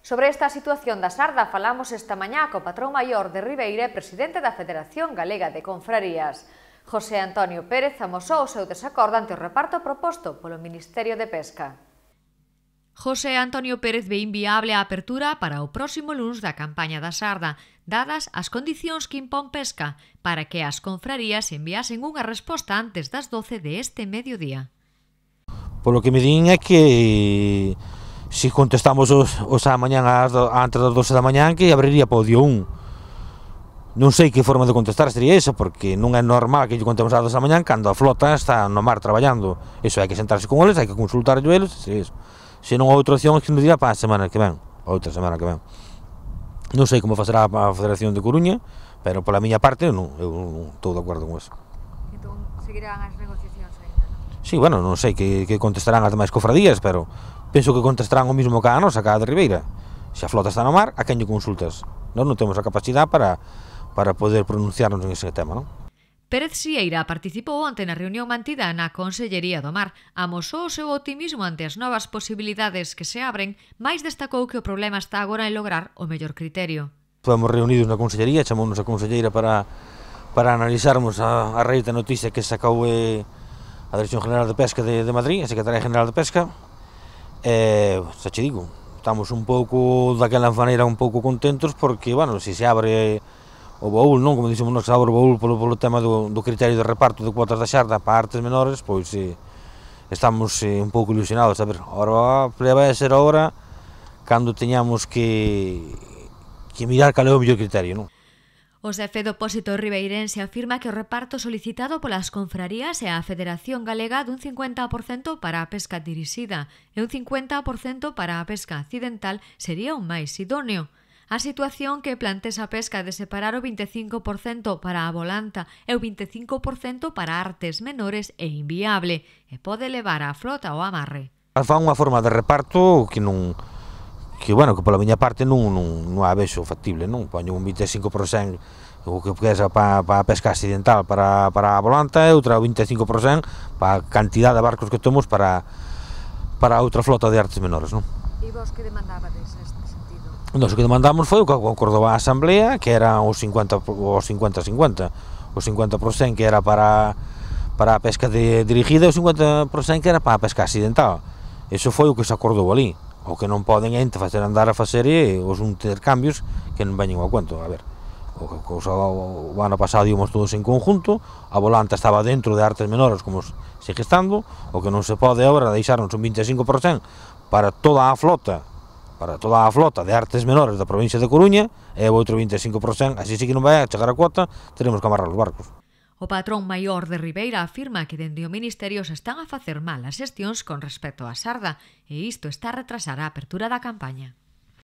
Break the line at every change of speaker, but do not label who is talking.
Sobre esta situación da Sarda falamos esta mañá co patrón maior de Ribeira e presidente da Federación Galega de Confrarías. José Antonio Pérez amosou o seu desacordo ante o reparto proposto polo Ministerio de Pesca.
José Antonio Pérez ve inviable a apertura para o próximo luns da campaña da Sarda, dadas as condicións que impón Pesca, para que as confrarías enviasen unha resposta antes das 12 de este mediodía.
Polo que me din é que se contestamos os a mañán antes das 12 da mañán, que abriría para o día 1. Non sei que forma de contestar sería esa, porque non é normal que lle contemos ás 12 da mañán cando a flota está no mar traballando. Iso hai que sentarse con eles, hai que consultar eles, se non a outra opción é que nos dirá para a semana que ven, outra semana que ven. Non sei como facerá a Federación de Coruña, pero pola miña parte eu non estou de acordo con eso.
Entón, seguirán as negociacións ainda, non?
Sí, bueno, non sei que contestarán as demais cofradías, pero penso que contestarán o mismo que a nosa, que a de Ribeira. Se a flota está no mar, a quen lle consultas? Nós non temos a capacidade para poder pronunciarnos en ese tema, non?
Pérez Sieira participou onte na reunión mantida na Consellería do Mar. Amosou o seu optimismo ante as novas posibilidades que se abren, mais destacou que o problema está agora en lograr o mellor criterio.
Estamos reunidos na Consellería, chamounos a Conselleira para analizarmos a raíz da noticia que sacou a Dirección General de Pesca de Madrid, a Secretaría General de Pesca. Xa che digo, estamos un pouco, daquela maneira, un pouco contentos porque, bueno, se abre o baúl, non? Como dixemos nós, abre o baúl polo tema do criterio de reparto de cuotas da Xarda para artes menores, pois estamos un pouco ilusionados, a ver, agora vai ser a hora cando teñamos que mirar cal é o mellor criterio, non?
O xefe do Pósito ribeirense afirma que o reparto solicitado polas confrarías e a Federación Galega dun 50% para a pesca dirixida e un 50% para a pesca accidental sería o máis idóneo. A situación que plantea a pesca de separar o 25% para a volanta e o 25% para artes menores é inviable e pode levar a flota ao amarre.
Fan unha forma de reparto que bueno, que pola miña parte non a vexo factible, non? Poño un 25% o que pesa para a pesca accidental para a volanta e outra 25% para a cantidad de barcos que temos para outra flota de artes menores, non?
E vos que demandabades neste sentido?
Nós o que demandamos foi o que acordou a Asamblea, que era os 50-50. O 50% que era para a pesca dirigida e o 50% que era para a pesca accidental. Iso foi o que se acordou ali. O que non poden é andar a facer os intercambios que non veñen ao cuento. A ver, o ano pasado íamos todos en conjunto, a volanta estaba dentro de artes menores como sigue estando, o que non se pode agora deixarnos un 25% para toda a flota de artes menores da provincia de Coruña e o outro 25%, así sí que non vai a chegar a cuota, teremos que amarrar os barcos.
O patrón maior de Ribeira afirma que dende o Ministerio se están a facer mal as xestións con respecto á Sarda e isto está a retrasar a apertura da campaña.